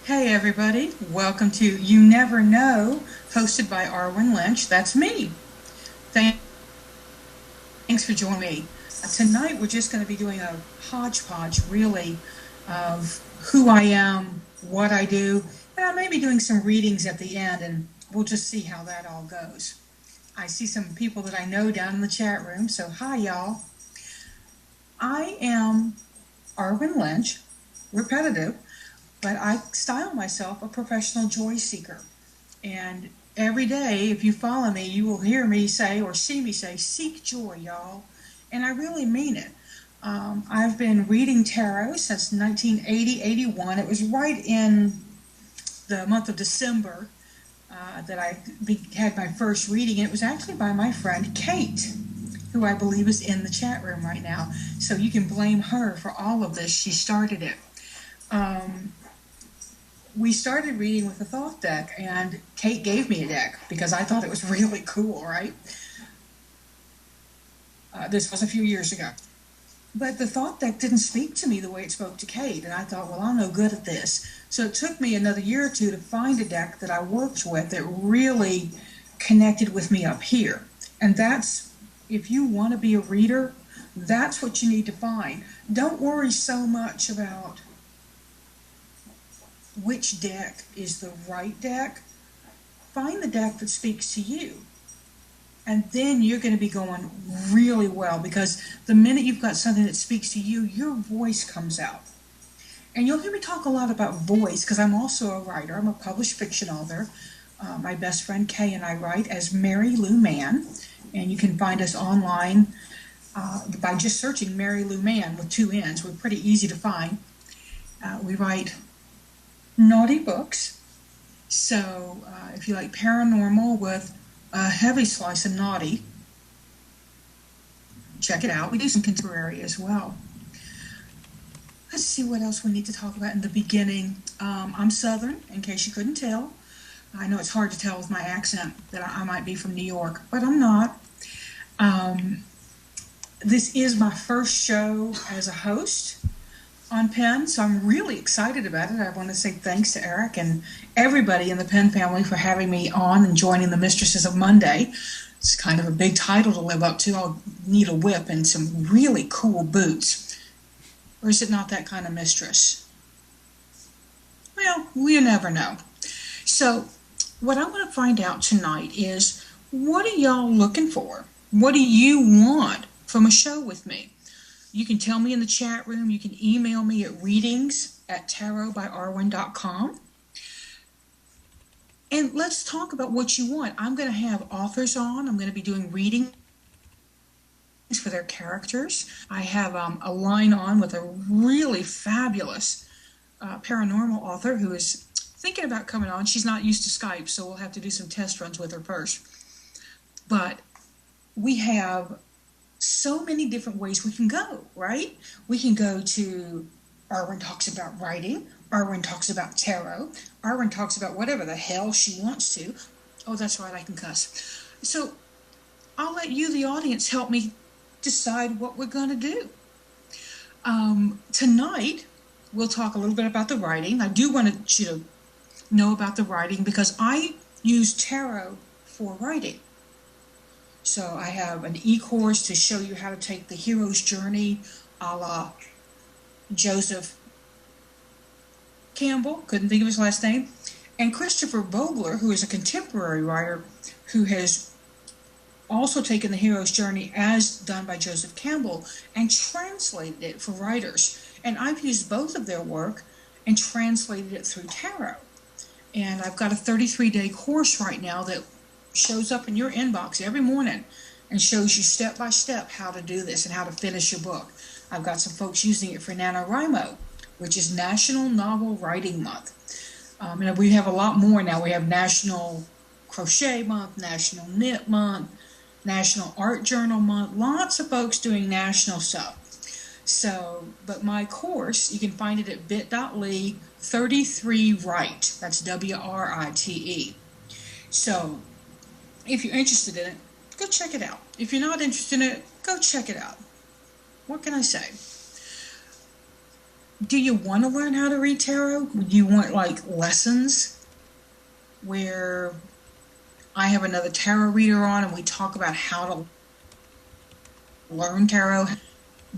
Hey everybody, welcome to You Never Know, hosted by Arwen Lynch. That's me. Thanks for joining me. Tonight we're just going to be doing a hodgepodge, really, of who I am, what I do, and I may be doing some readings at the end, and we'll just see how that all goes. I see some people that I know down in the chat room, so hi y'all. I am Arwen Lynch, repetitive, but I style myself a professional joy seeker. And every day, if you follow me, you will hear me say or see me say, seek joy, y'all. And I really mean it. I've been reading tarot since 1980-81. It was right in the month of December that I had my first reading. And it was actually by my friend Kate, who I believe is in the chat room right now. So you can blame her for all of this. She started it. We started reading with a thought deck, and Kate gave me a deck because I thought it was really cool, right? This was a few years ago. But the thought deck didn't speak to me the way it spoke to Kate, and I thought, well, I'm no good at this. So it took me another year or two to find a deck that I worked with that really connected with me up here. And that's, if you want to be a reader, that's what you need to find. Don't worry so much about which deck is the right deck. Find the deck that speaks to you. And then you're going to be going really well, because the minute you've got something that speaks to you, your voice comes out. And you'll hear me talk a lot about voice because I'm also a writer. I'm a published fiction author. My best friend Kay and I write as Mary Lou Mann. And you can find us online by just searching Mary Lou Mann with 2 N's. We're pretty easy to find. We write naughty books. So if you like paranormal with a heavy slice of naughty, check it out. We do some contemporary as well. Let's see what else we need to talk about in the beginning. I'm Southern, in case you couldn't tell. I know it's hard to tell with my accent that I might be from New York, but I'm not. This is my first show as a host on Penn, so I'm really excited about it. I want to say thanks to Eric and everybody in the Penn family for having me on and joining the Mistresses of Monday. It's kind of a big title to live up to. I'll need a whip and some really cool boots. Or is it not that kind of mistress? Well, we never know. So what I want to find out tonight is, what are y'all looking for? What do you want from a show with me? You can tell me in the chat room. You can email me at readings@tarotbyarwen.com. And let's talk about what you want. I'm going to have authors on. I'm going to be doing readings for their characters. I have a line on with a really fabulous paranormal author who is thinking about coming on. She's not used to Skype, so we'll have to do some test runs with her first. But we have so many different ways we can go, right? We can go to Arwen talks about writing, Arwen talks about tarot, Arwen talks about whatever the hell she wants to. Oh, that's right, I can cuss. So I'll let you, the audience, help me decide what we're going to do. Tonight, we'll talk a little bit about the writing. I do want you to know about the writing because I use tarot for writing. So I have an e-course to show you how to take the hero's journey a la Joseph Campbell, couldn't think of his last name, and Christopher Vogler, who is a contemporary writer who has also taken the hero's journey as done by Joseph Campbell and translated it for writers. And I've used both of their work and translated it through tarot. And I've got a 33-day course right now that shows up in your inbox every morning and shows you step by step how to do this and how to finish your book. I've got some folks using it for NaNoWriMo, which is National Novel Writing Month. And we have a lot more now. We have National Crochet Month, National Knit Month, National Art Journal Month, lots of folks doing national stuff. So, but my course, you can find it at bit.ly 33write. That's WRITE. So, if you're interested in it, go check it out. If you're not interested in it, go check it out. What can I say? Do you want to learn how to read tarot? Do you want like lessons where I have another tarot reader on and we talk about how to learn tarot,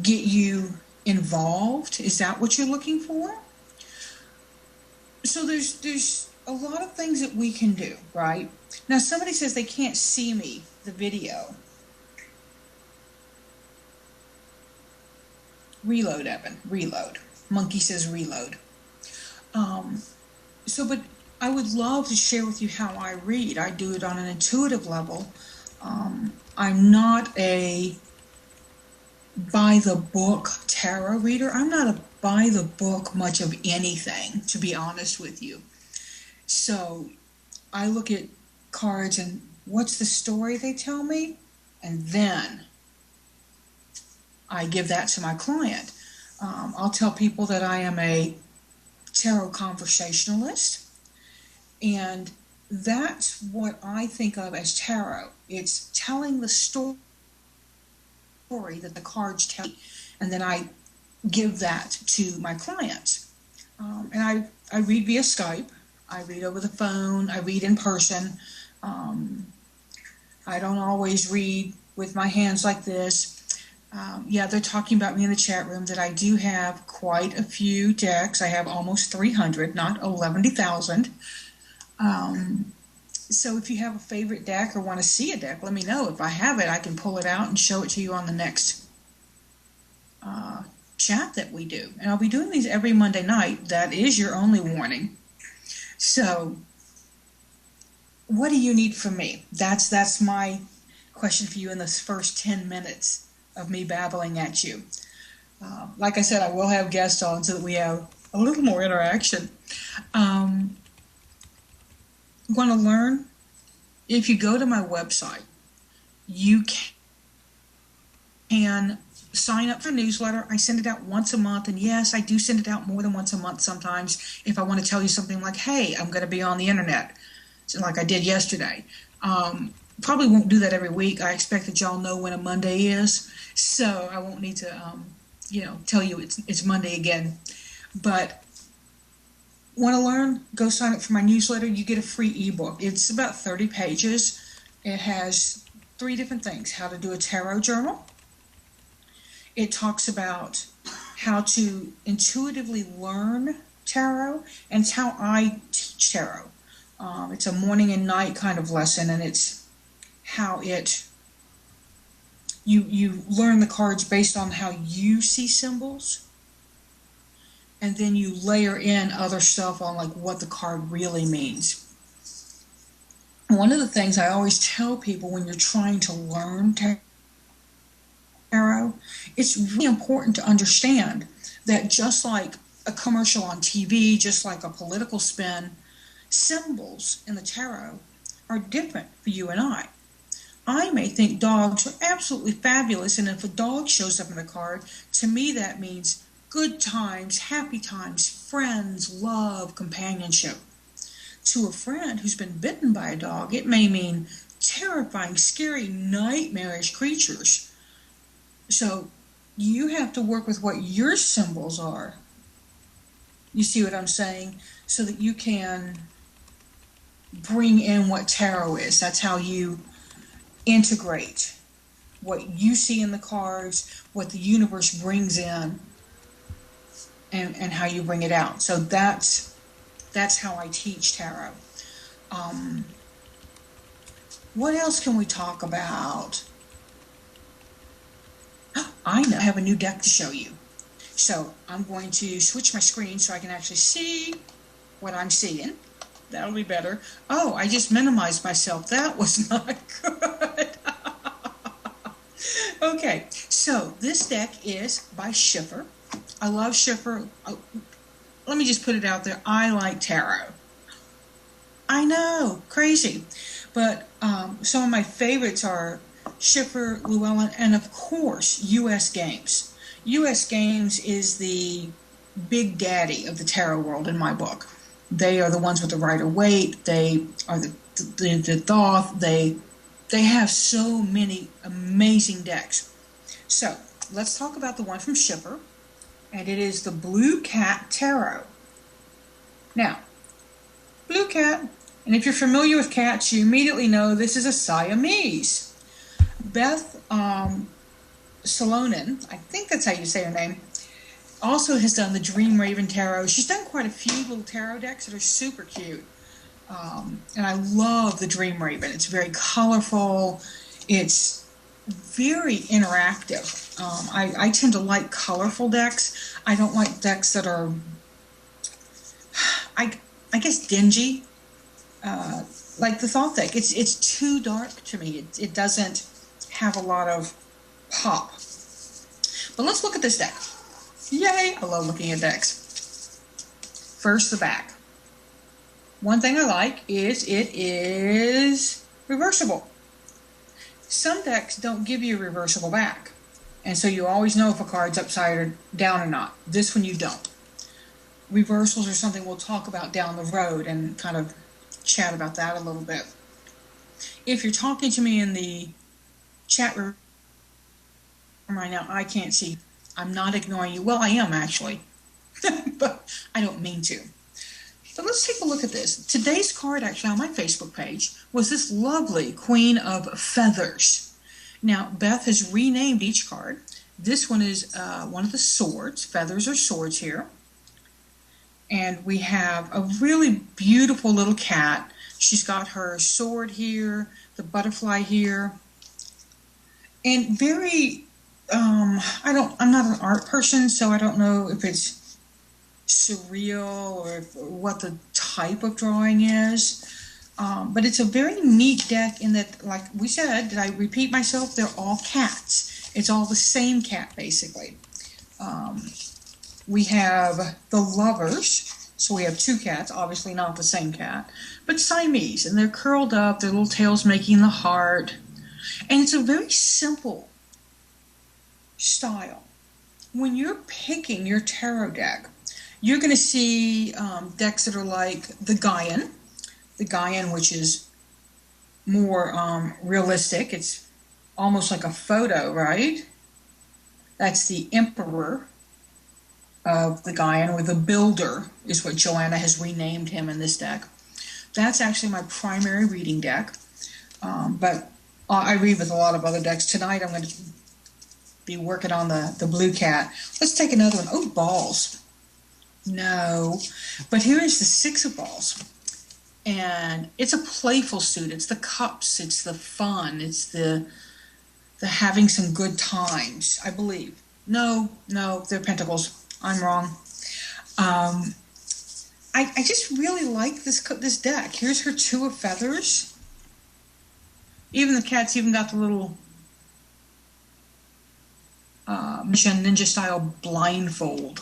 get you involved? Is that what you're looking for? So there's a lot of things that we can do, right? Now somebody says they can't see me, the video. Reload, Evan, reload. Monkey says reload. But I would love to share with you how I read. I do it on an intuitive level. I'm not a by-the-book tarot reader. I'm not a by-the-book much of anything, to be honest with you. So I look at cards and what's the story they tell me? And then I give that to my client. I'll tell people that I am a tarot conversationalist, and that's what I think of as tarot. It's telling the story that the cards tell me, and then I give that to my clients. And I read via Skype, I read over the phone, I read in person. I don't always read with my hands like this. They're talking about me in the chat room that I do have quite a few decks. I have almost 300, not 11,000. So if you have a favorite deck or want to see a deck, let me know. If I have it, I can pull it out and show it to you on the next chat that we do. And I'll be doing these every Monday night. That is your only warning. So what do you need from me? That's my question for you in this first 10 minutes of me babbling at you. Like I said, I will have guests on so that we have a little more interaction. Want to learn? If you go to my website, you can sign up for a newsletter. I send it out once a month, and yes, I do send it out more than once a month sometimes if I want to tell you something like, hey, I'm going to be on the internet, so like I did yesterday. Probably won't do that every week. I expect that y'all know when a Monday is, so I won't need to tell you it's Monday again. But want to learn? Go sign up for my newsletter. You get a free ebook. It's about 30 pages. It has 3 different things: how to do a tarot journal. It talks about how to intuitively learn tarot, and it's how I teach tarot. It's a morning and night kind of lesson, and it's how you learn the cards based on how you see symbols, and then you layer in other stuff on like what the card really means. One of the things I always tell people when you're trying to learn tarot, it's really important to understand that just like a commercial on TV, just like a political spin, symbols in the tarot are different for you and I. I may think dogs are absolutely fabulous, and if a dog shows up in a card, to me that means good times, happy times, friends, love, companionship. To a friend who's been bitten by a dog, it may mean terrifying, scary, nightmarish creatures. So you have to work with what your symbols are. You see what I'm saying? So that you can bring in what tarot is. That's how you integrate what you see in the cards, what the universe brings in, and how you bring it out. So that's how I teach tarot. What else can we talk about? I know I have a new deck to show you. So I'm going to switch my screen so I can actually see what I'm seeing. That'll be better. Oh, I just minimized myself. That was not good. Okay, so this deck is by Schiffer. I love Schiffer. Let me just put it out there. I like tarot. I know, crazy. But some of my favorites are Schiffer, Llewellyn, and of course, U.S. Games. U.S. Games is the big daddy of the tarot world in my book. They are the ones with the Rider-Waite. They are the Thoth. They have so many amazing decks. So let's talk about the one from Schiffer, and it is the Blue Cat Tarot. Now, Blue Cat, and if you're familiar with cats, you immediately know this is a Siamese. Beth Salonen, I think that's how you say her name, also has done the Dream Raven Tarot. She's done quite a few little tarot decks that are super cute. And I love the Dream Raven. It's very colorful. It's very interactive. I tend to like colorful decks. I don't like decks that are, I guess, dingy. Like the Thoth deck. It's too dark to me. It doesn't have a lot of pop. But let's look at this deck. Yay! I love looking at decks. First, the back. One thing I like is it is reversible. Some decks don't give you a reversible back, and so you always know if a card's upside down or not. This one you don't. Reversals are something we'll talk about down the road and kind of chat about that a little bit. If you're talking to me in the chat room right now, I can't see. I'm not ignoring you. Well, I am actually, but I don't mean to. But let's take a look at this. Today's card actually on my Facebook page was this lovely Queen of Feathers. Now, Beth has renamed each card. This one is one of the swords. Feathers are swords here. And we have a really beautiful little cat. She's got her sword here, the butterfly here. And very, I'm not an art person, so I don't know if it's surreal or what the type of drawing is. But it's a very neat deck in that, like we said, did I repeat myself? They're all cats. It's all the same cat, basically. We have the Lovers. So we have two cats, obviously not the same cat, but Siamese. And they're curled up, their little tails making the heart. And it's a very simple style. When you're picking your tarot deck, you're going to see decks that are like the Gaian, which is more realistic. It's almost like a photo, right? That's the Emperor of the Gaian, or the Builder is what Joanna has renamed him in this deck. That's actually my primary reading deck, but I read with a lot of other decks. Tonight I'm going to be working on the Blue Cat. Let's take another one. Oh, balls. No, but here is the Six of Balls, and it's a playful suit. It's the cups, it's the fun, it's the having some good times, I believe. No, they're pentacles. I'm wrong. I just really like this deck. Here's her Two of Feathers. Even the cat's even got the little ninja style blindfold.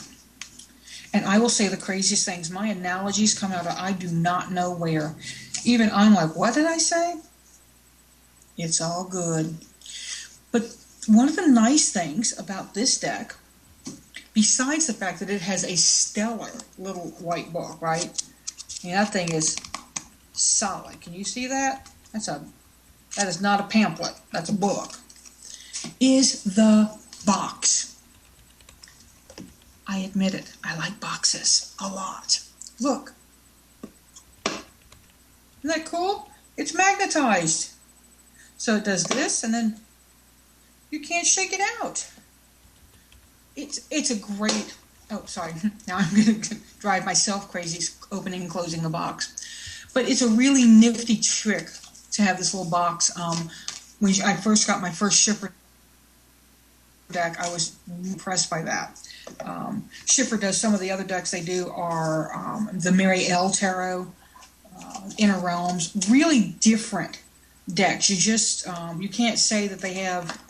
And I will say the craziest things. My analogies come out of I do not know where. Even I'm like, what did I say? It's all good. But one of the nice things about this deck, besides the fact that it has a stellar little white book, right? Yeah, that thing is solid. Can you see that? That is not a pamphlet. That's a book. Is the box. I admit it. I like boxes a lot. Look. Isn't that cool? It's magnetized. So it does this, and then you can't shake it out. It's a great, oh, sorry, now I'm going to drive myself crazy opening and closing the box. But it's a really nifty trick to have this little box. When I first got my first Schiffer deck, I was impressed by that. Schiffer does some of the other decks they do are the Mary L. Tarot, Inner Realms, really different decks. You can't say that they have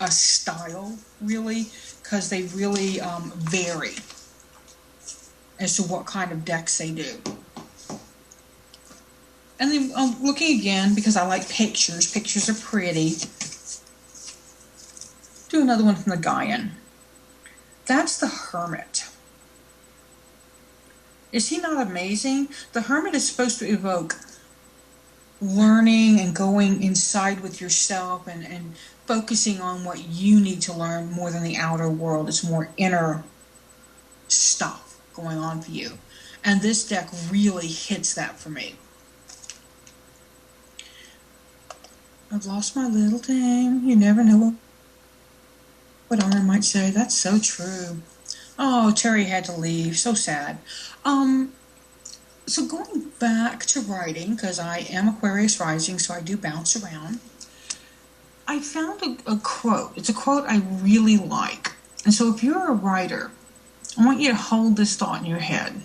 a style, really, because they really vary as to what kind of decks they do. And then looking again, because I like pictures. Pictures are pretty. Do another one from the Gaian. That's the Hermit. Is he not amazing? The Hermit is supposed to evoke learning and going inside with yourself and focusing on what you need to learn more than the outer world. It's more inner stuff going on for you. And this deck really hits that for me. I've lost my little thing. You never know what Arwen might say. That's so true. Oh, Terry had to leave. So sad. So going back to writing, because I am Aquarius rising, so I do bounce around. I found a quote. It's a quote I really like. And so if you're a writer, I want you to hold this thought in your head.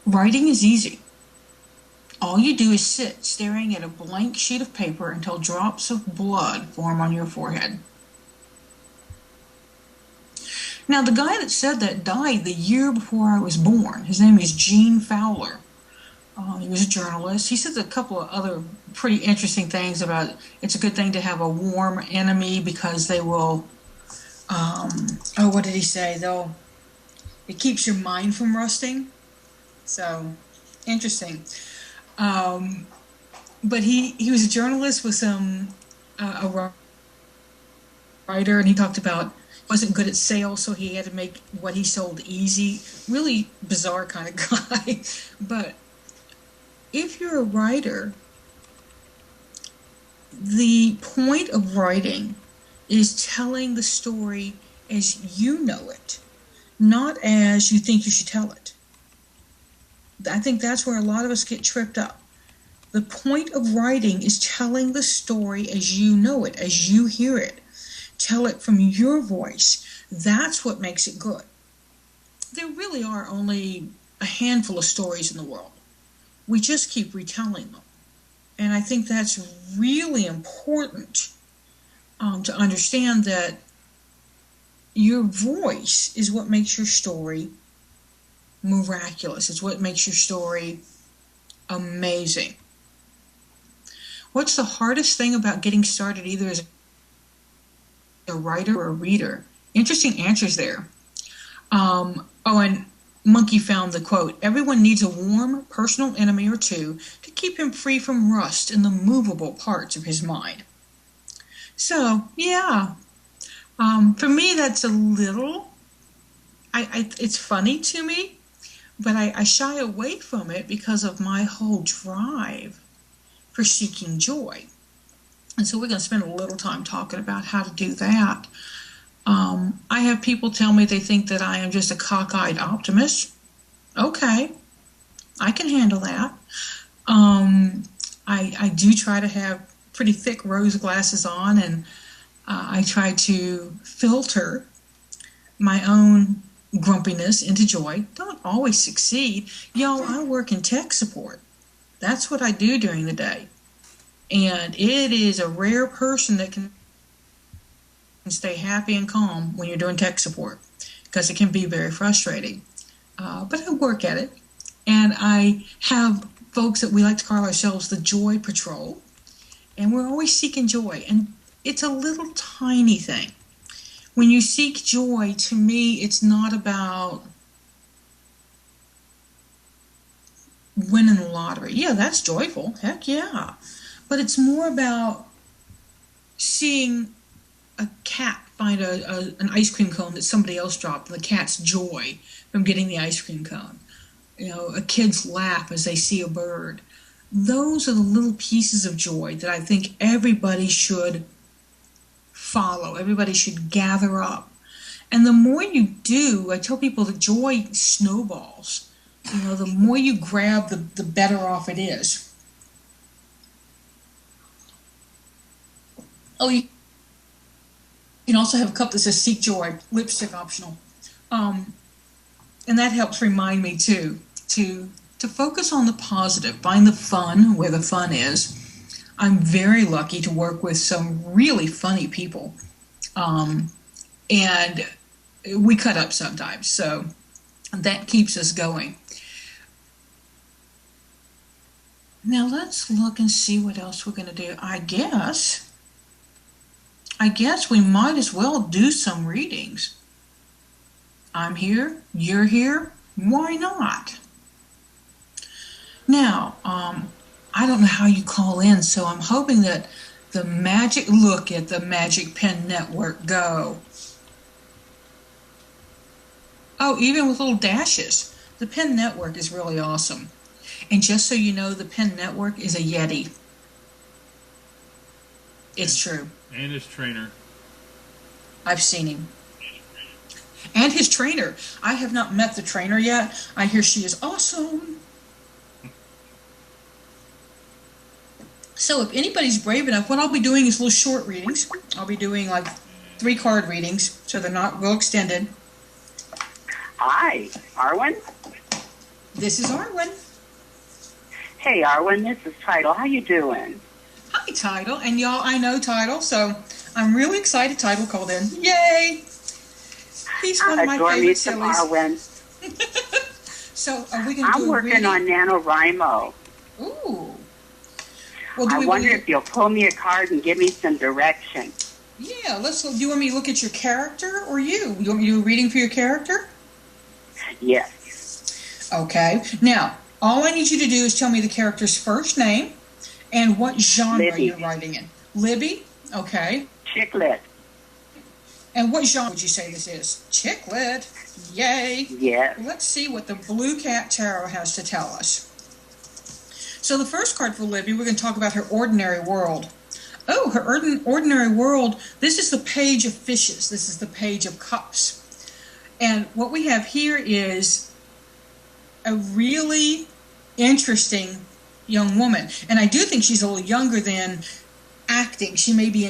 Writing is easy. All you do is sit staring at a blank sheet of paper until drops of blood form on your forehead. Now, the guy that said that died the year before I was born. His name is Gene Fowler. He was a journalist. He said a couple of other pretty interesting things about it's a good thing to have a warm enemy because they will, what did he say? It keeps your mind from rusting. So, interesting. But he was a journalist with a writer, and he talked about wasn't good at sales, so he had to make what he sold easy. Really bizarre kind of guy. But if you're a writer, the point of writing is telling the story as you know it, not as you think you should tell it. I think that's where a lot of us get tripped up. The point of writing is telling the story as you know it, as you hear it. Tell it from your voice. That's what makes it good. There really are only a handful of stories in the world. We just keep retelling them. And I think that's really important to understand that your voice is what makes your story miraculous. It's what makes your story amazing. What's the hardest thing about getting started either as a writer or a reader? Interesting answers there. And Monkey found the quote, everyone needs a warm personal enemy or two to keep him free from rust in the movable parts of his mind. So, yeah. For me, that's a little, it's funny to me, but I shy away from it because of my whole drive for seeking joy. And so we're going to spend a little time talking about how to do that. I have people tell me they think that I am just a cockeyed optimist. Okay, I can handle that. I do try to have pretty thick rose glasses on, and I try to filter my own grumpiness into joy. Don't always succeed. Y'all, I work in tech support. That's what I do during the day. And it is a rare person that can stay happy and calm when you're doing tech support, because it can be very frustrating. But I work at it. And I have folks that we like to call ourselves the Joy Patrol. And we're always seeking joy. And it's a little tiny thing. When you seek joy, to me, it's not about winning the lottery. Yeah, that's joyful. Heck yeah. But it's more about seeing a cat find an ice cream cone that somebody else dropped, and the cat's joy from getting the ice cream cone. You know, a kid's laugh as they see a bird. Those are the little pieces of joy that I think everybody should follow. Everybody should gather up. And the more you do, I tell people that joy snowballs. You know, the more you grab, the better off it is. Oh, you can also have a cup that says Seek Joy, lipstick optional. Um, and that helps remind me too to focus on the positive, find the fun where the fun is. I'm very lucky to work with some really funny people, and we cut up sometimes, so that keeps us going. Now let's look and see what else we're going to do. I guess we might as well do some readings. I'm here, you're here, why not? Now, I don't know how you call in, so I'm hoping that look at the Magic Pen Network go. Oh, even with little dashes. The Pen Network is really awesome. And just so you know, the Pen Network is a Yeti. It's true. And his trainer. I've seen him. And his trainer. I have not met the trainer yet. I hear she is awesome. So if anybody's brave enough, what I'll be doing is little short readings. I'll be doing like 3-card readings, so they're not real extended. Hi, Arwen. This is Arwen. Hey, Arwen, this is Tidal. How you doing? Hi, Tidal. And y'all, I know Tidal, so I'm really excited Tidal called in. Yay! He's one of my favorite sillies. Arwen. So are we going to do I'm working on NaNoWriMo. Ooh. Well, I wonder if you'll pull me a card and give me some direction. Yeah, do you want me to look at your character or you? You want me to do a reading for your character? Yes. Okay. Now, all I need you to do is tell me the character's first name and what genre Libby. you're writing in. Libby? Okay. Chick lit. And what genre would you say this is? Chick lit. Yay. Yes. Let's see what the Blue Cat Tarot has to tell us. So the first card for Libby, we're going to talk about her ordinary world. Oh, her ordinary world, this is the Page of Fishes. This is the Page of Cups. And what we have here is a really interesting young woman. And I do think she's a little younger than acting. She may be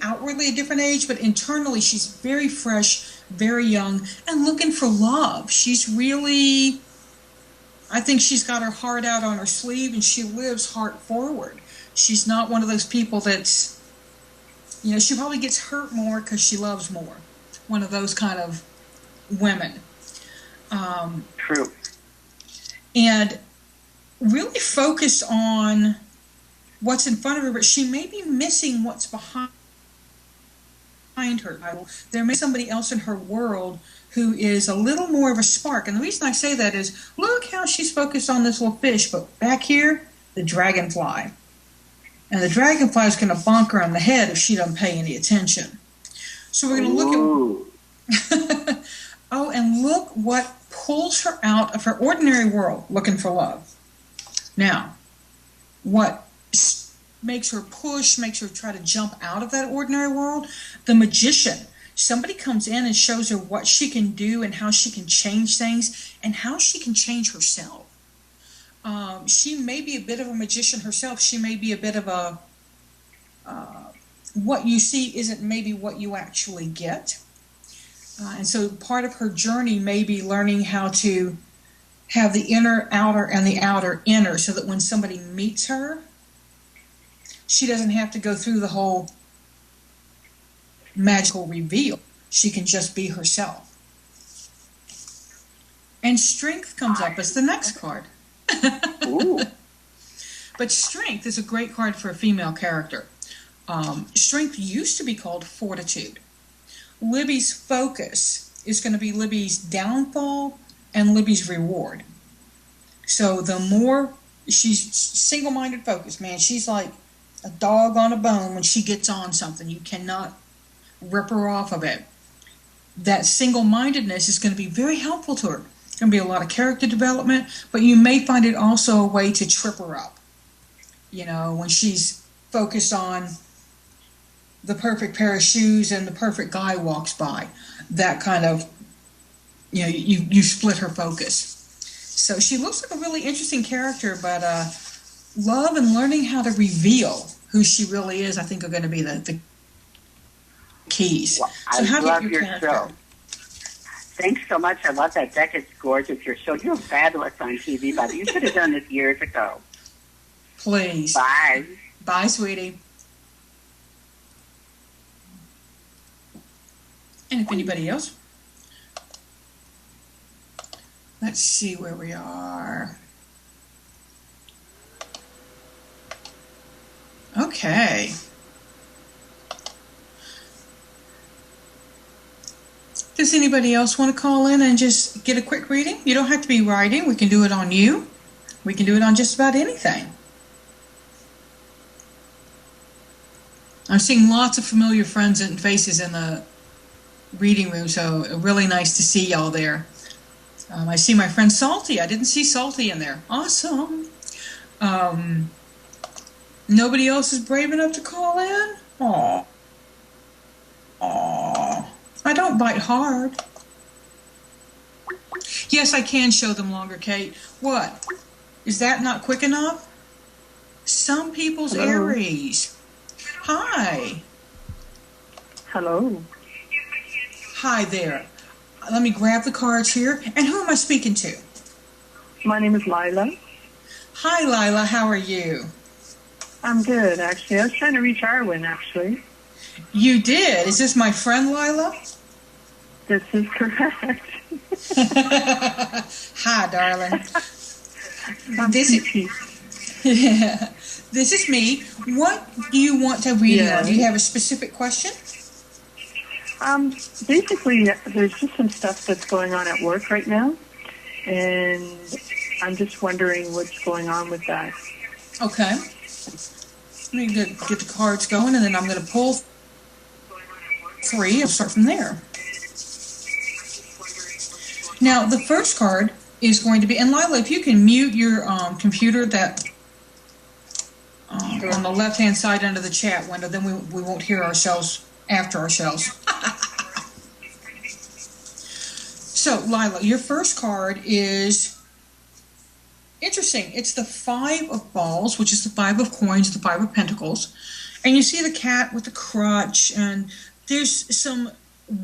outwardly a different age, but internally she's very fresh, very young, and looking for love. I think she's got her heart out on her sleeve, and she lives heart forward. She's not one of those people that's, she probably gets hurt more because she loves more. One of those kind of women. True. And really focused on what's in front of her, but she may be missing what's behind her. There may be somebody else in her world who is a little more of a spark. And the reason I say that is, look how she's focused on this little fish, but back here, the dragonfly. And the dragonfly is going to bonk her on the head if she doesn't pay any attention. So we're going to look at... Oh, and look what pulls her out of her ordinary world, looking for love. Now, what makes her try to jump out of that ordinary world? The Magician. Somebody comes in and shows her what she can do and how she can change things and how she can change herself. She may be a bit of a magician herself. She may be a bit of a... what you see isn't maybe what you actually get. And so part of her journey may be learning how to have the inner outer and the outer inner, so that when somebody meets her, she doesn't have to go through the whole magical reveal. She can just be herself. And Strength comes up as the next card. Ooh. But Strength is a great card for a female character. Strength used to be called Fortitude. Libby's focus is going to be Libby's downfall and Libby's reward. So the more she's single-minded focused, man, she's like a dog on a bone when she gets on something. You cannot rip her off of it. That single-mindedness is going to be very helpful to her. There's going to be a lot of character development, but you may find it also a way to trip her up. When she's focused on the perfect pair of shoes and the perfect guy walks by, that kind of, you split her focus. So she looks like a really interesting character, but love and learning how to reveal who she really is, I think, are going to be the keys. Well, So I how love did your character? show. Thanks so much. I love that deck. It's gorgeous. Your show. You're fabulous on TV, buddy. You should have done this years ago. Please. Bye. Bye, sweetie. And if anybody else, let's see where we are. Okay. Does anybody else want to call in and just get a quick reading? You don't have to be writing. We can do it on you. We can do it on just about anything. I'm seeing lots of familiar friends and faces in the reading room, so really nice to see y'all there. I see my friend Salty. I didn't see Salty in there. Awesome. Nobody else is brave enough to call in? Aw. Aw. I don't bite hard. Yes, I can show them longer, Kate. What? Is that not quick enough? Some people's Hello. Aries. Hi. Hello. Hi there. Let me grab the cards here. And who am I speaking to? My name is Lila. Hi, Lila. How are you? I'm good, actually. I was trying to reach Arwen, actually. You did. Is this my friend, Lila? This is correct. Hi, darling. I'm This is, Kiki. yeah. This is me. What do you want to read Yeah. on? Do you have a specific question? Basically, there's just some stuff that's going on at work right now, and I'm just wondering what's going on with that. Okay. Let me get the cards going, and then I'm going to pull 3 and start from there. Now, the first card is going to be, and Lila, if you can mute your computer that on the left-hand side under the chat window, then we won't hear ourselves after ourselves. So, Lila, your first card is interesting. It's the 5 of balls, which is the 5 of coins, the 5 of pentacles. And you see the cat with the crutch, and there's some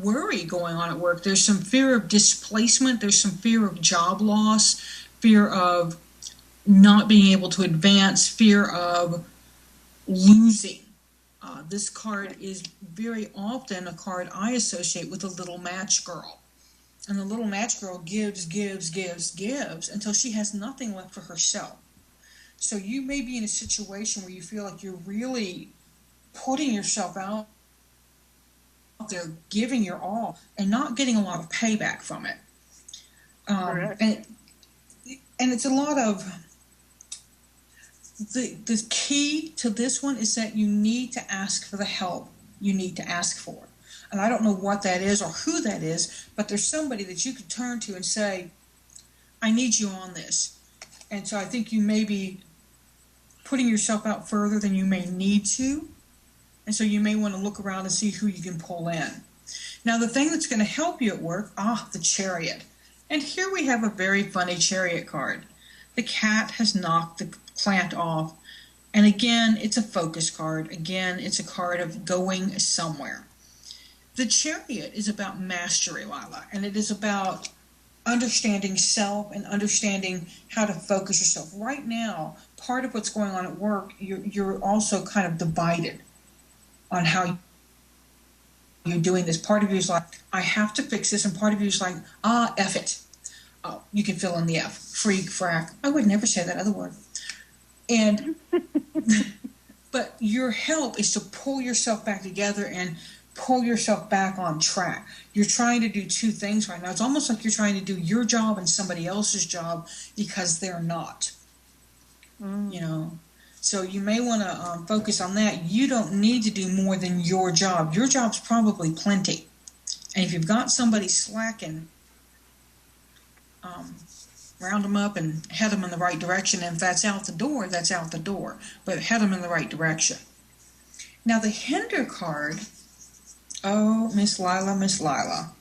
worry going on at work. There's some fear of displacement. There's some fear of job loss, fear of not being able to advance, fear of losing. This card is very often a card I associate with a little match girl. And the little match girl gives until she has nothing left for herself. So you may be in a situation where you feel like you're really putting yourself out there, giving your all, and not getting a lot of payback from it. And it's a lot of... The key to this one is that you need to ask for the help you need to ask for. And I don't know what that is or who that is, but there's somebody that you could turn to and say, I need you on this. And so I think you may be putting yourself out further than you may need to. And so you may want to look around and see who you can pull in. Now, the thing that's going to help you at work, the Chariot. And here we have a very funny Chariot card. The cat has knocked the plant off. And again, it's a focus card. Again, it's a card of going somewhere. The Chariot is about mastery, Lila, and it is about understanding self and understanding how to focus yourself. Right now, part of what's going on at work, you're also kind of divided on how you're doing this. Part of you is like, I have to fix this, and part of you is like, F it. Oh, you can fill in the F. Freak, frack. I would never say that other word. And, but your help is to pull yourself back together and pull yourself back on track. You're trying to do two things right now. It's almost like you're trying to do your job and somebody else's job because they're not. You know, so you may want to focus on that. You don't need to do more than your job. Your job's probably plenty. And if you've got somebody slacking, round them up and head them in the right direction. And if that's out the door, that's out the door. But head them in the right direction. Now the hinder card, Miss Lila.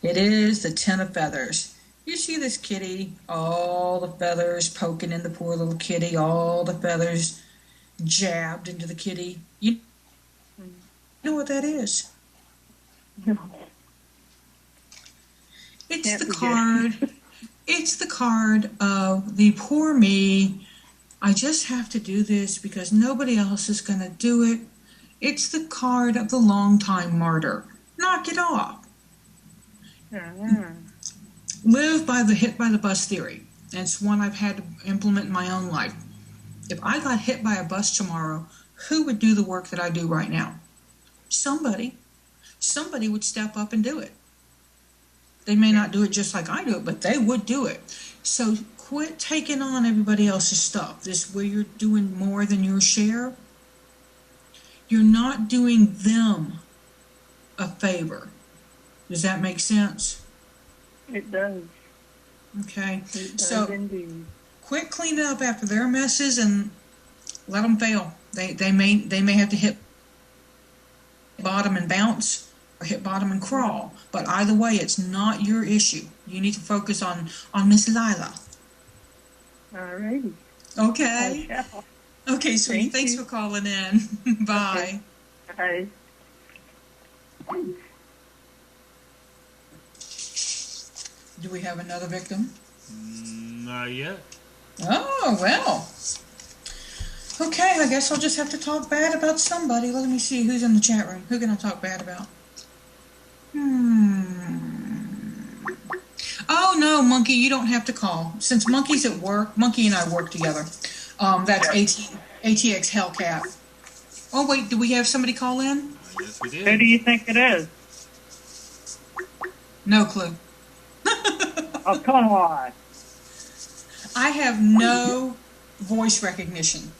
It is the 10 of feathers. You see this kitty, all the feathers poking in the poor little kitty, all the feathers jabbed into the kitty. You know what that is? No. It's Can't the forget. card. It's the card of the poor me. I just have to do this because nobody else is going to do it. It's the card of the long-time martyr. Knock it off. Live by the hit by the bus theory. And it's one I've had to implement in my own life. If I got hit by a bus tomorrow, who would do the work that I do right now? Somebody. Somebody would step up and do it. They may not do it just like I do it, but they would do it. So quit taking on everybody else's stuff. This where you're doing more than your share. You're not doing them a favor. Does that make sense? It does. Okay. It does So indeed. quit cleaning up after their messes and let them fail. They may have to hit bottom and bounce or hit bottom and crawl. But either way, it's not your issue. You need to focus on Miss Lila. All righty. Okay. I shall. Okay, sweetie. Thank Thanks you. for calling in. Bye. Bye. Do we have another victim? Not yet. Oh, well. Okay, I guess I'll just have to talk bad about somebody. Let me see who's in the chat room. Who can I talk bad about? Oh, no, Monkey, you don't have to call. Since Monkey's at work, Monkey and I work together. That's ATX Hellcat. Oh, wait, do we have somebody call in? Yes, we Who did. do you think it is? No clue. Oh, come on. I have no voice recognition.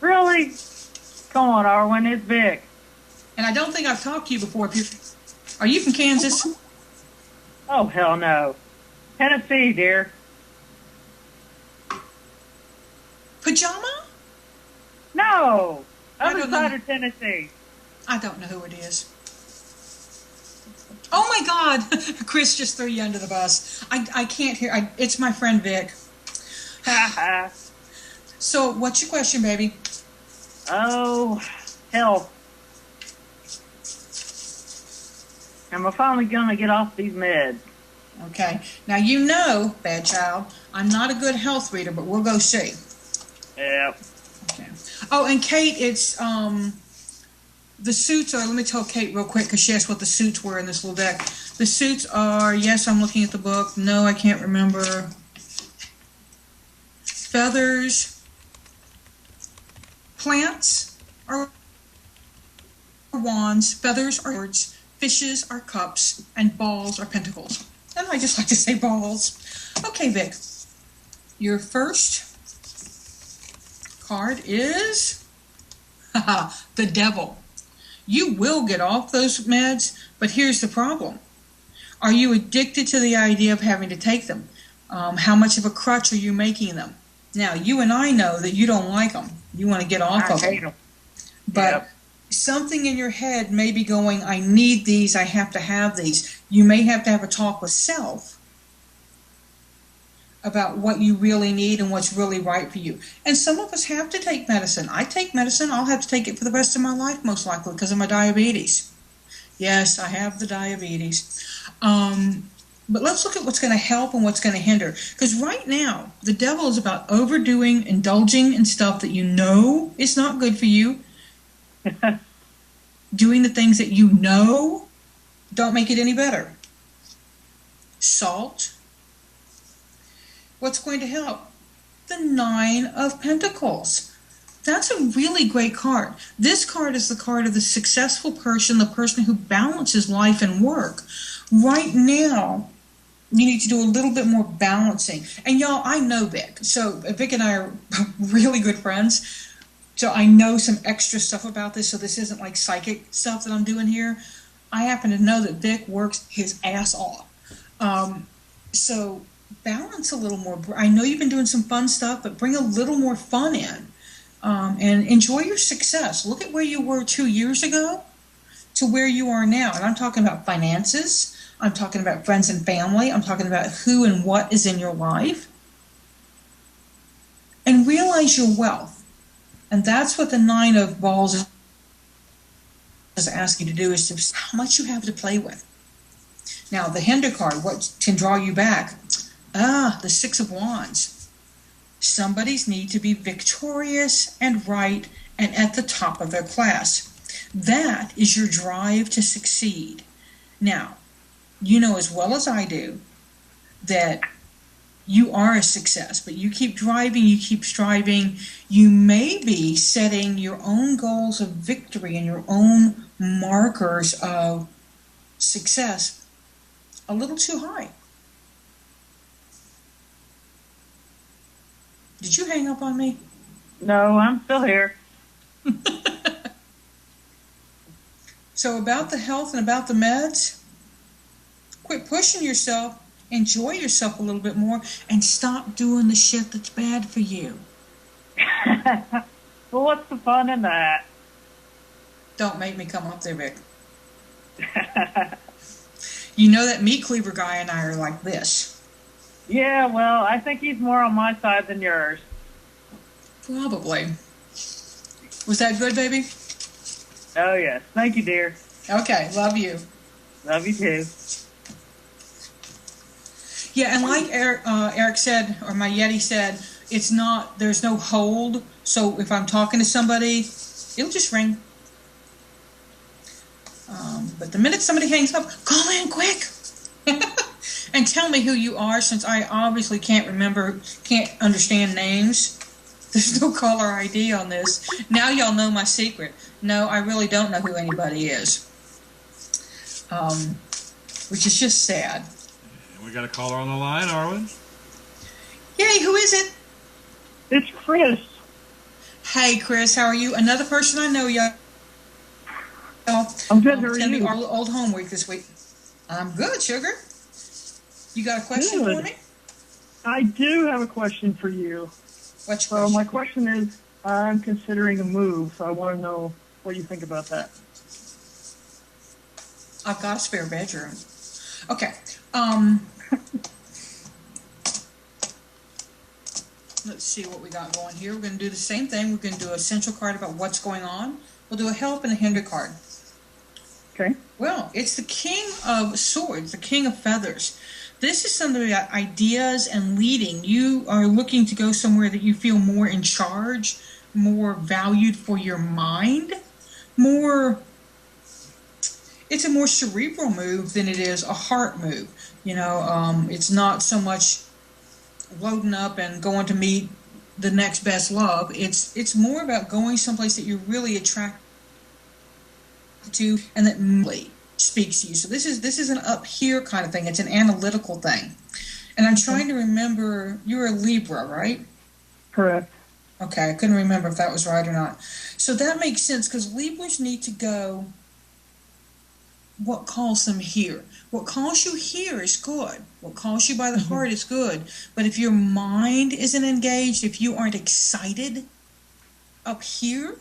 Really? Come on, Arwen. It's Vic. And I don't think I've talked to you before. Are you from Kansas? Oh, hell no. Tennessee, dear. Pajama? No. I Other don't know. side of Tennessee. I don't know who it is. Oh my God! Chris just threw you under the bus. I can't hear. It's my friend Vic. Ha ha. So, what's your question, baby? Oh, hell. Am I finally going to get off these meds? Okay. Now, you know, bad child, I'm not a good health reader, but we'll go see. Yep. Okay. Oh, and Kate, it's, the suits are, let me tell Kate real quick, because she asked what the suits were in this little deck. The suits are, yes, I'm looking at the book. No, I can't remember. Feathers. Plants are wands. Feathers are swords. Fishes are cups. And balls are pentacles. And I just like to say balls. Okay, Vic. Your first card is the devil. You will get off those meds, but here's the problem. Are you addicted to the idea of having to take them? How much of a crutch are you making them? Now, you and I know that you don't like them. You want to get off I of hate them. them. But Yep. something in your head may be going, I need these, I have to have these. You may have to have a talk with self about what you really need and what's really right for you. And some of us have to take medicine. I take medicine. I'll have to take it for the rest of my life, most likely, because of my diabetes. Yes, I have the diabetes. But let's look at what's going to help and what's going to hinder. Because right now, the devil is about overdoing, indulging in stuff that you know is not good for you. Doing the things that you know don't make it any better. Salt. What's going to help? The Nine of Pentacles. That's a really great card. This card is the card of the successful person, the person who balances life and work. Right now, you need to do a little bit more balancing. And y'all, I know Vic. So Vic and I are really good friends. So I know some extra stuff about this. So this isn't like psychic stuff that I'm doing here. I happen to know that Vic works his ass off. So balance a little more. I know you've been doing some fun stuff, but bring a little more fun in. And enjoy your success. Look at where you were 2 years ago to where you are now. And I'm talking about finances. I'm talking about friends and family. I'm talking about who and what is in your life. And realize your wealth. And that's what the Nine of Balls is asking you to do, is to how much you have to play with. Now, the Hinder card, what can draw you back? The Six of Wands. Somebody's need to be victorious and right and at the top of their class. That is your drive to succeed. Now, you know as well as I do that you are a success, but you keep driving, you keep striving. You may be setting your own goals of victory and your own markers of success a little too high. Did you hang up on me? No, I'm still here. So about the health and about the meds, quit pushing yourself, enjoy yourself a little bit more, and stop doing the shit that's bad for you. Well, what's the fun in that? Don't make me come up there, Vic. You know that meat cleaver guy and I are like this. Yeah, well, I think he's more on my side than yours. Probably. Was that good, baby? Oh, yes. Thank you, dear. Okay, love you. Love you, too. Yeah, and like Eric said, or my Yeti said, it's not, there's no hold. So if I'm talking to somebody, it'll just ring. But the minute somebody hangs up, call in quick. And tell me who you are, since I obviously can't understand names. There's no caller ID on this. Now y'all know my secret. No, I really don't know who anybody is. Which is just sad. We got a caller on the line, Arwen. Yay, who is it? It's Chris. Hey, Chris, how are you? Another person I know, y'all. I'm good. How are you? Our old home week this week. I'm good, sugar. You got a question for me? I do have a question for you. What's your So question? my question is, I'm considering a move, so I want to know what you think about that. I've got a spare bedroom. Okay. Let's see what we got going here. We're going to do the same thing. We're going to do a central card about what's going on. We'll do a help and a hinder card. Okay. Well, it's the King of Swords, the King of Feathers. This is something about ideas and leading. You are looking to go somewhere that you feel more in charge, more valued for your mind, it's a more cerebral move than it is a heart move. You know, it's not so much loading up and going to meet the next best love. It's more about going someplace that you're really attracted to and that really speaks to you. So this is an up here kind of thing. It's an analytical thing. And I'm trying to remember, you're a Libra, right? Correct. Okay, I couldn't remember if that was right or not. So that makes sense, because Libras need to go what calls them here. What calls you here is good. What calls you by the heart is good. But if your mind isn't engaged, if you aren't excited up here,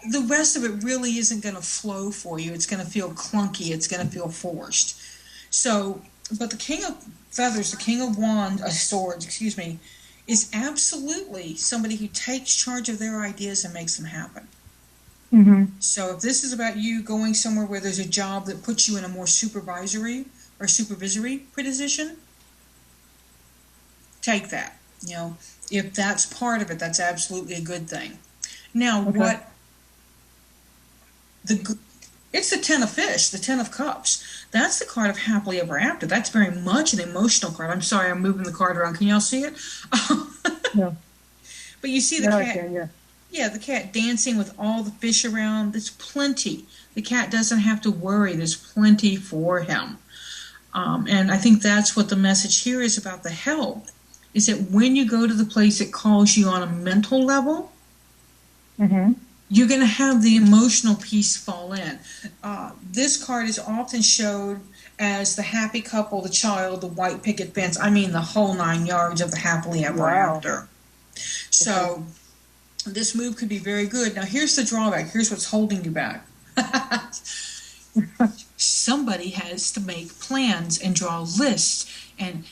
the rest of it really isn't going to flow for you. It's going to feel clunky. It's going to feel forced. So, but the King of Feathers, the King of Swords, is absolutely somebody who takes charge of their ideas and makes them happen. Mm-hmm. So if this is about you going somewhere where there's a job that puts you in a more supervisory position, take that. You know, if that's part of it, that's absolutely a good thing. Now, Okay. It's the Ten of Fish, the Ten of Cups. That's the card of happily ever after. That's very much an emotional card. I'm sorry, I'm moving the card around. Can y'all see it? No. But you see the No, I cat. can, yeah. Yeah, the cat dancing with all the fish around. There's plenty. The cat doesn't have to worry. There's plenty for him. And I think that's what the message here is about the help, is that when you go to the place that calls you on a mental level, Mm-hmm. you're going to have the emotional piece fall in. This card is often showed as the happy couple, the child, the white picket fence. I mean, the whole 9 yards of the happily ever Wow. after. So this move could be very good. Now, here's the drawback. Here's what's holding you back. Somebody has to make plans and draw lists and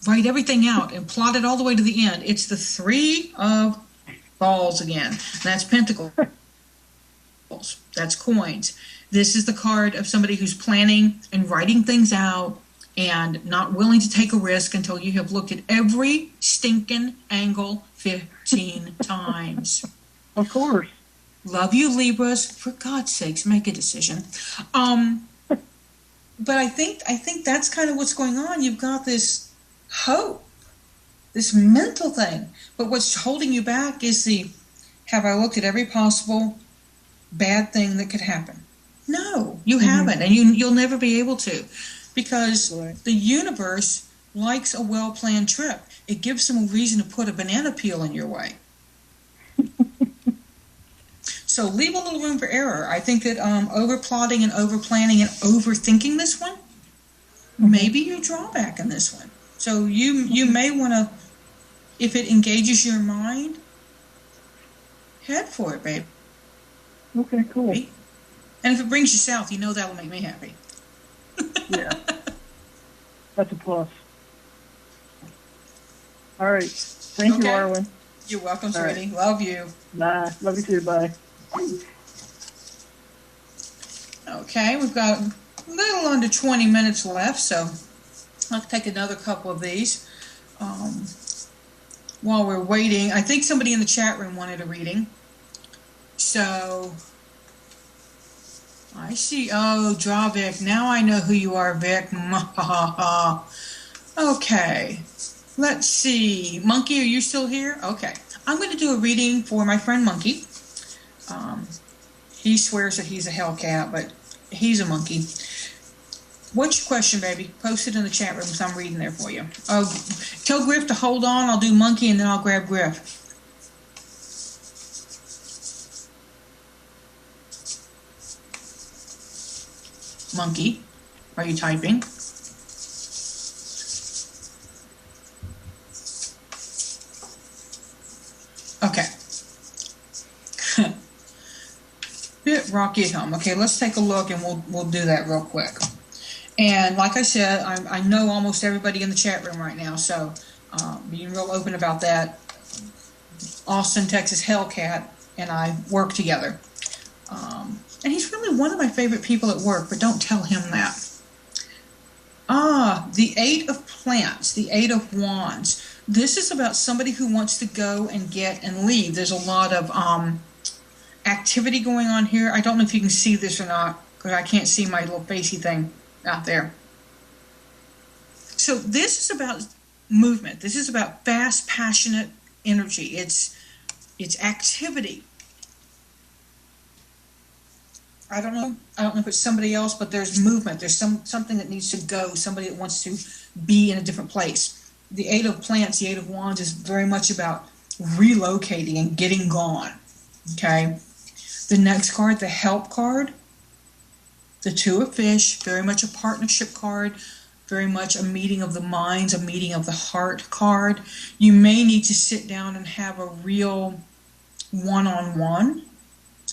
write everything out and plot it all the way to the end. It's the three of balls again. That's pentacles. That's coins. This is the card of somebody who's planning and writing things out and not willing to take a risk until you have looked at every stinking angle 15 times. Of course. Love you, Libras. For God's sakes, make a decision. But I think that's kind of what's going on. You've got this hope, this mental thing. But what's holding you back is have I looked at every possible bad thing that could happen? No, you haven't, and you'll never be able to, because the universe likes a well-planned trip. It gives them a reason to put a banana peel in your way. So leave a little room for error. I think that over-plotting and over-planning and overthinking this one may be your drawback in this one. So you may want to, if it engages your mind, head for it, babe. Okay, cool. And if it brings you south, you know that'll make me happy. Yeah. That's a plus. All right. Thank you, Arwen. You're welcome, sweetie. Right. Love you. Bye. Love you too. Bye. Okay, we've got a little under 20 minutes left, so I'll take another couple of these. While we're waiting, I think somebody in the chat room wanted a reading. So, I see. Oh, draw Vic. Now I know who you are, Vic. Okay. Let's see. Monkey, are you still here? Okay. I'm going to do a reading for my friend Monkey. He swears that he's a Hellcat, but he's a monkey. What's your question, baby? Post it in the chat room, so I'm reading there for you. Oh, tell Griff to hold on. I'll do Monkey, and then I'll grab Griff. Monkey, are you typing? Okay. Bit rocky at home. Okay, let's take a look and we'll do that real quick. And like I said, I know almost everybody in the chat room right now, so being real open about that. Austin, Texas Hellcat and I work together. And he's really one of my favorite people at work, but don't tell him that. The Eight of Plants, the Eight of Wands. This is about somebody who wants to go and get and leave. There's a lot of activity going on here. I don't know if you can see this or not, because I can't see my little facey thing out there. So this is about movement. This is about fast, passionate energy. It's activity. I don't know if it's somebody else, but there's movement. There's something that needs to go, somebody that wants to be in a different place. The Eight of Plants, the Eight of Wands is very much about relocating and getting gone. Okay? The next card, the Help card, the Two of Fish, very much a partnership card, very much a meeting of the minds, a meeting of the heart card. You may need to sit down and have a real one-on-one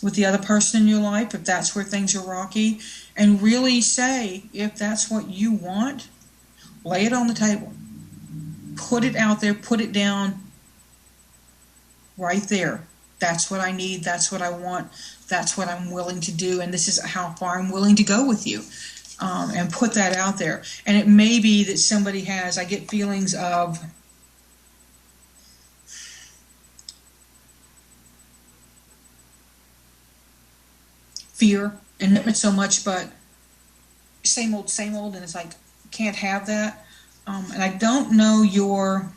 with the other person in your life, if that's where things are rocky, and really say, if that's what you want, lay it on the table. Put it out there, put it down right there. That's what I need, that's what I want, that's what I'm willing to do, and this is how far I'm willing to go with you. And put that out there. And it may be that somebody has, I get feelings of fear and commitment so much, but same old, and it's like, can't have that. And I don't know your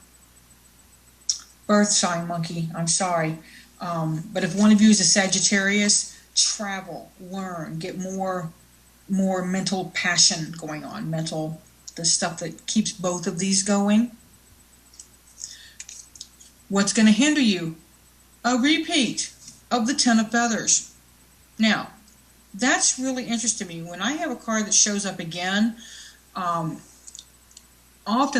birth sign, Monkey. I'm sorry. But if one of you is a Sagittarius, travel, learn, get more mental passion going on, the stuff that keeps both of these going. What's going to hinder you? A repeat of the Ten of Feathers. Now, that's really interesting to me. When I have a card that shows up again, often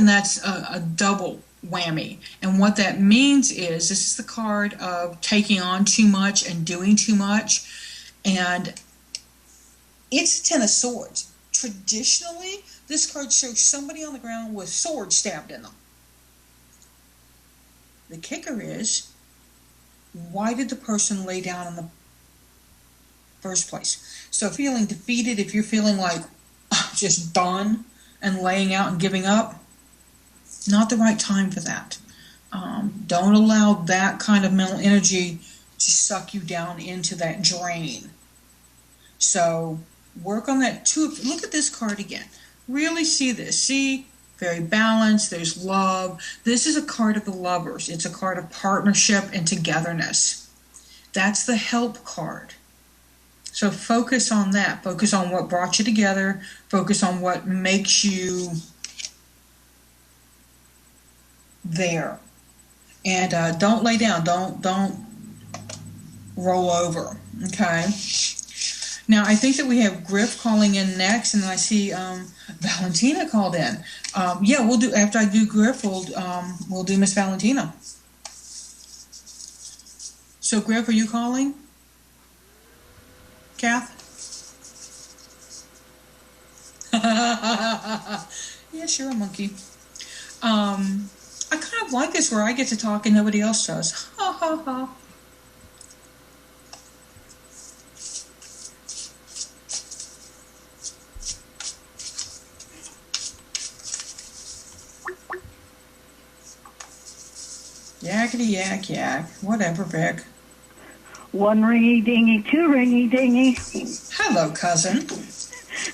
that's a double whammy. And what that means is this is the card of taking on too much and doing too much. And it's the Ten of Swords. Traditionally, this card shows somebody on the ground with swords stabbed in them. The kicker is, why did the person lay down in the first place? So feeling defeated, if you're feeling like just done and laying out and giving up, not the right time for that. Don't allow that kind of mental energy to suck you down into that drain. So work on that too. Look at this card again. Really see this. See, very balanced. There's love. This is a card of the lovers. It's a card of partnership and togetherness. That's the help card. So focus on that. Focus on what brought you together. Focus on what makes you there. And don't lay down. Don't roll over. Okay. Now I think that we have Griff calling in next, and I see Valentina called in. Yeah, we'll do after I do Griff. We'll do Miss Valentina. So Griff, are you calling? Kath? Yes, you're a monkey. I kind of like this where I get to talk and nobody else does. Ha ha ha. Yakety yak yak. Whatever, Vic. One ringy dingy, two ringy dingy. Hello, cousin.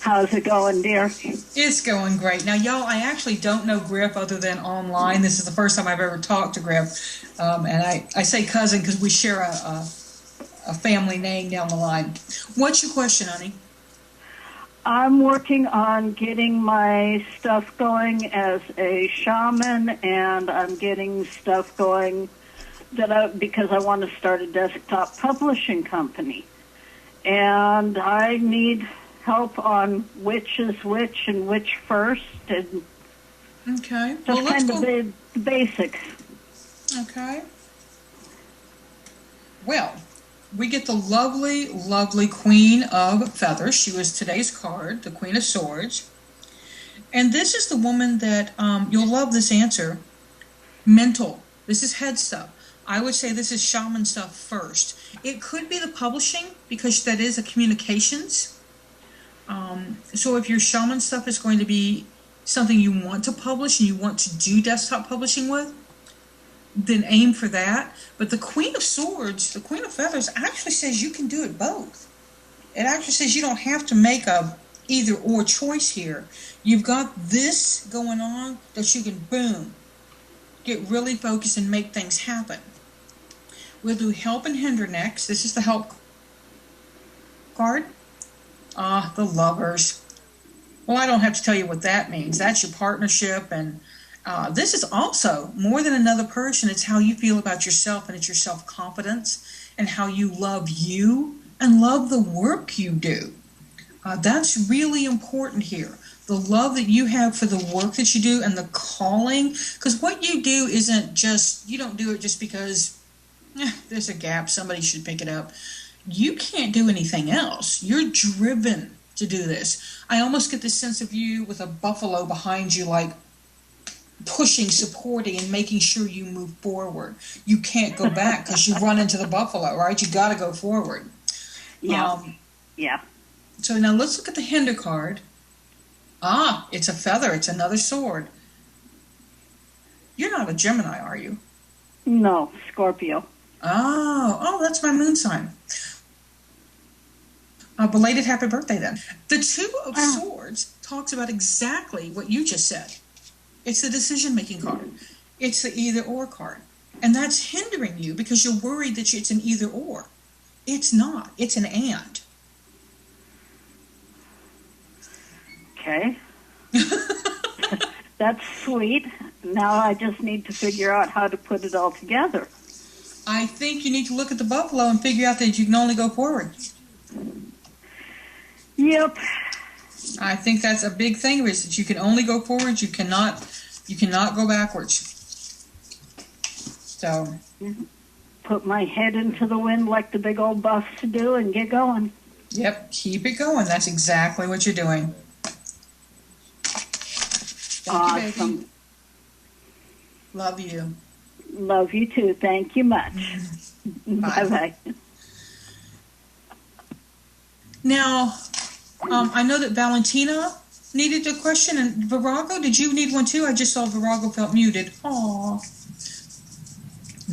How's it going, dear? It's going great. Now, y'all, I actually don't know Griff other than online. This is the first time I've ever talked to Griff. And I say cousin because we share a family name down the line. What's your question, honey? I'm working on getting my stuff going as a shaman, and I'm getting stuff going because I want to start a desktop publishing company. And I need help on which is which and which first, and okay. just kind of the basics. Okay. Well, we get the lovely, lovely Queen of Feathers. She was today's card, the Queen of Swords. And this is the woman that, you'll love this answer, mental. This is head stuff. I would say this is shaman stuff first. It could be the publishing because that is a communications. So if your shaman stuff is going to be something you want to publish and you want to do desktop publishing with, then aim for that. But the Queen of Swords, the Queen of Feathers, actually says you can do it both. It actually says you don't have to make a either or choice here. You've got this going on that you can, boom, get really focused and make things happen. We'll do help and hinder next. This is the help card. The lovers. Well, I don't have to tell you what that means. That's your partnership, and this is also more than another person. It's how you feel about yourself, and it's your self-confidence and how you love you and love the work you do. That's really important here. The love that you have for the work that you do and the calling, because what you do isn't just, you don't do it just because there's a gap, somebody should pick it up. You can't do anything else. You're driven to do this. I almost get this sense of you with a buffalo behind you, like pushing, supporting, and making sure you move forward. You can't go back because you run into the buffalo, right? You got to go forward. Yeah. Yeah. So now let's look at the hinder card. It's a feather. It's another sword. You're not a Gemini, are you? No, Scorpio. Oh, that's my moon sign. Belated happy birthday then. The Two of Swords talks about exactly what you just said. It's the decision-making card. It's the either-or card. And that's hindering you because you're worried that it's an either-or. It's not. It's an and. Okay. That's sweet. Now I just need to figure out how to put it all together. I think you need to look at the buffalo and figure out that you can only go forward. Yep. I think that's a big thing, is that you can only go forward. You cannot go backwards. So put my head into the wind like the big old buffs do and get going. Yep, keep it going. That's exactly what you're doing. Thank you, baby. Awesome. Love you. Love you too. Thank you much. Bye. Bye-bye. Now, I know that Valentina needed a question, and Virago, did you need one too? I just saw Virago felt muted. Aw.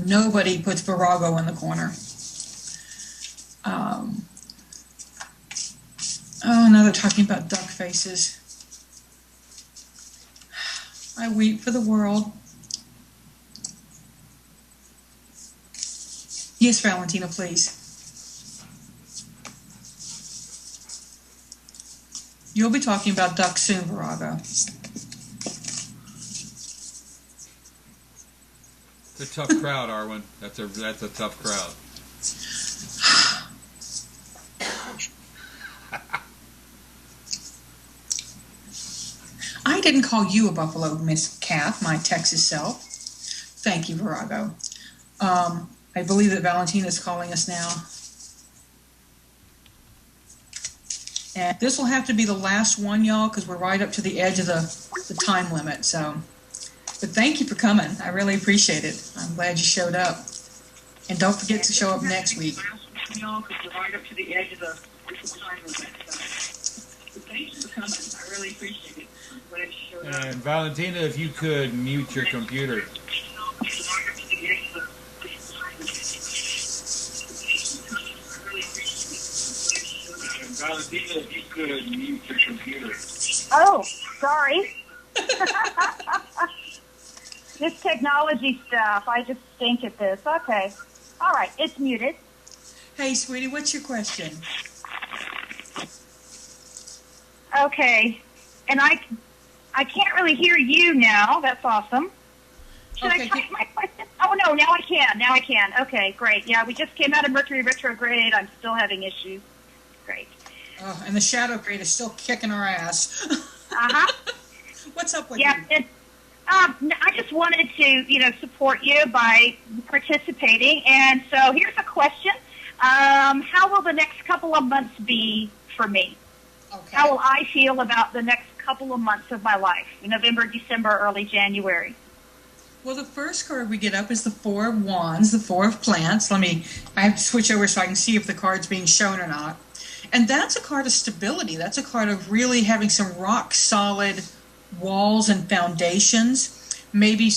Nobody puts Virago in the corner. Oh, now they're talking about duck faces. I weep for the world. Yes, Valentina, please. You'll be talking about ducks soon, Virago. It's a tough crowd, Arwen. That's a tough crowd. I didn't call you a buffalo, Miss Kath, my Texas self. Thank you, Virago. I believe that Valentina is calling us now. And this will have to be the last one, y'all, because we're right up to the edge of the time limit. So, but thank you for coming. I really appreciate it. I'm glad you showed up. And don't forget to show up next week. Thank you for coming. I really appreciate it. I'm glad you showed up. And Valentina, if you could mute your computer. Valentina, if you could mute your computer. Oh, sorry. This technology stuff, I just stink at this. Okay. All right, it's muted. Hey, sweetie, what's your question? Okay. And I can't really hear you now. That's awesome. Should I type my question? Oh, no, now I can. Now I can. Okay, great. Yeah, we just came out of Mercury retrograde. I'm still having issues. Great. Oh, and the shadow grade is still kicking our ass. Uh-huh. What's up with you? I just wanted to, support you by participating. And so here's a question. How will the next couple of months be for me? Okay. How will I feel about the next couple of months of my life? November, December, early January. Well, the first card we get up is the Four of Wands, the Four of Plants. I have to switch over so I can see if the card's being shown or not. And that's a card of stability. That's a card of really having some rock solid walls and foundations. Maybe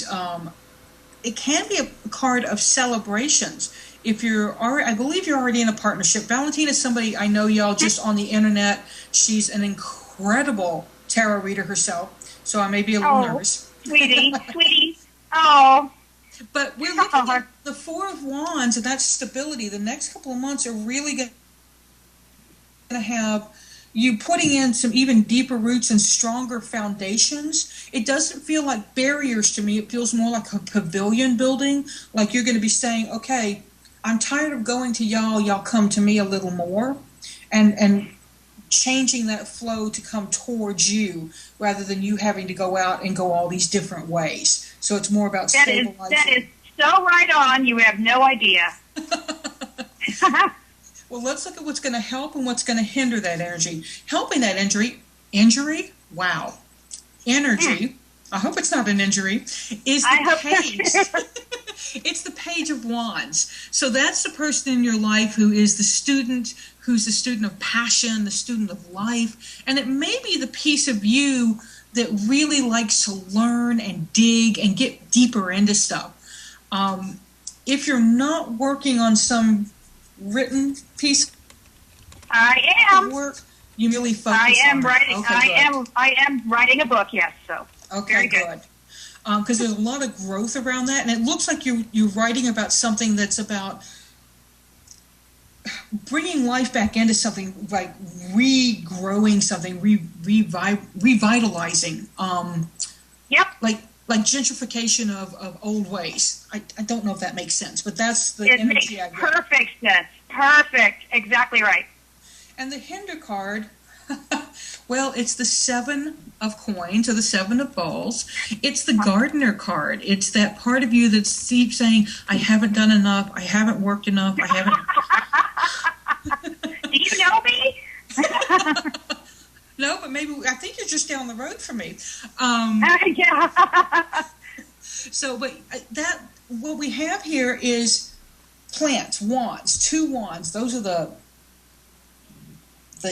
it can be a card of celebrations. If you're already, I believe you're already in a partnership. Valentina is somebody I know, y'all, just on the internet. She's an incredible tarot reader herself, so I may be a little nervous. Sweetie. Oh. But we're looking at the Four of Wands, and that's stability. The next couple of months are really going to have you putting in some even deeper roots and stronger foundations. It doesn't feel like barriers to me. It feels more like a pavilion building, like you're going to be saying, okay, I'm tired of going to y'all come to me a little more, and changing that flow to come towards you rather than you having to go out and go all these different ways. So it's more about stabilizing. That is so right on. You have no idea. Well, let's look at what's going to help and what's going to hinder that energy. Helping that injury? Wow. Energy, I hope it's not an injury, is the page. It's the Page of Wands. So that's the person in your life who is the student, who's the student of passion, the student of life. And it may be the piece of you that really likes to learn and dig and get deeper into stuff. If you're not working on some written piece of work, you really focus on I am writing a book, yes. So okay, very good. Because there's a lot of growth around that, and it looks like you're writing about something that's about bringing life back into something, like regrowing something, revitalizing. Yep. Like gentrification of old ways. I don't know if that makes sense, but that's the energy I get. Perfect sense. Perfect. Exactly right. And the hinder card, well, it's the Seven of Coins or the Seven of Balls. It's the Gardener card. It's that part of you that keeps saying, I haven't done enough, I haven't worked enough, I haven't... Do you know me? maybe I think you're just down the road from me. Yeah. So, but that what we have here is plants, wands, 2 wands. Those are the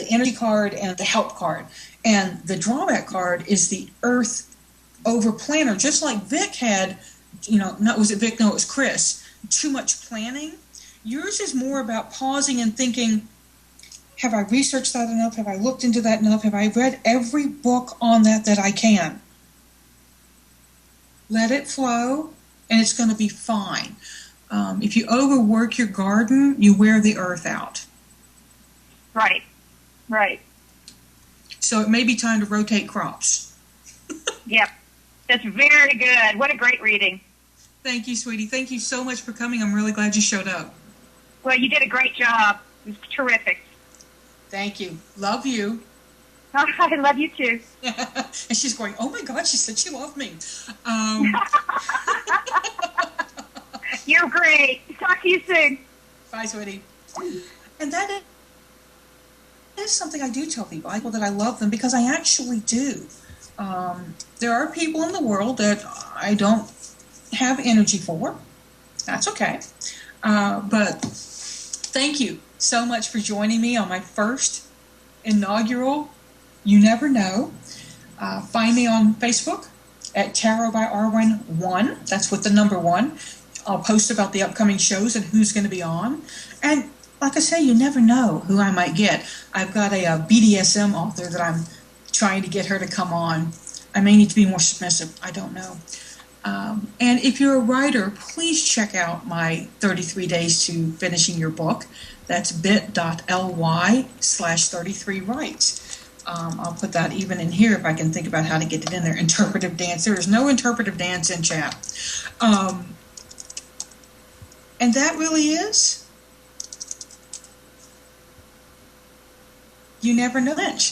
energy card and the help card, and the drawback card is the earth over planner. Just like Vic had, not was it Vic? No, it was Chris. Too much planning. Yours is more about pausing and thinking, have I researched that enough? Have I looked into that enough? Have I read every book on that I can? Let it flow, and it's going to be fine. If you overwork your garden, you wear the earth out. Right. So it may be time to rotate crops. Yep. That's very good. What a great reading. Thank you, sweetie. Thank you so much for coming. I'm really glad you showed up. Well, you did a great job. It was terrific. Thank you. Love you. I love you too. And she's going, oh my God, she said she loved me. You're great. Talk to you soon. Bye, sweetie. And that is something I do tell people that I love them, because I actually do. There are people in the world that I don't have energy for. That's okay. But thank you so much for joining me on my first inaugural You Never Know. Find me on Facebook at Tarot by Arwen 1. That's with the number 1. I'll post about the upcoming shows and who's going to be on. And like I say, you never know who I might get. I've got a BDSM author that I'm trying to get her to come on. I may need to be more submissive. I don't know. And if you're a writer, please check out my 33 Days to Finishing Your Book. That's bit.ly/33writes. I'll put that even in here if I can think about how to get it in there. Interpretive dance. There is no interpretive dance in chat. And that really is You Never Know Lynch.